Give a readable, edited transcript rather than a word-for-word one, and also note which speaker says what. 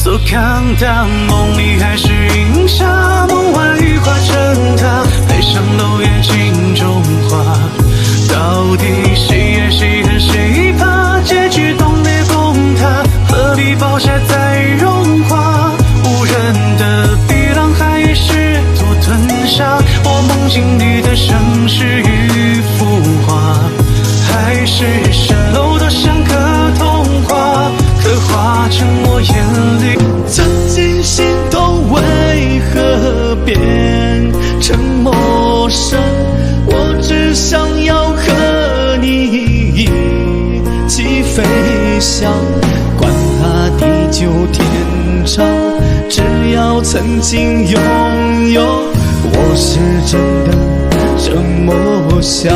Speaker 1: 所看到，梦里还是云霞，梦外羽化成她，飞上楼檐镜中花。到底谁爱谁恨谁怕？结局冻裂崩塌，何必爆下再融化？无人的碧浪海也试图吞下我梦境里的盛世与浮华，还是蜃楼多像个童话，刻画成我眼里。
Speaker 2: 曾经心动为何变成陌生？我只想要和你一起飞翔，管他地久天长，只要曾经拥有，我是真的这么想。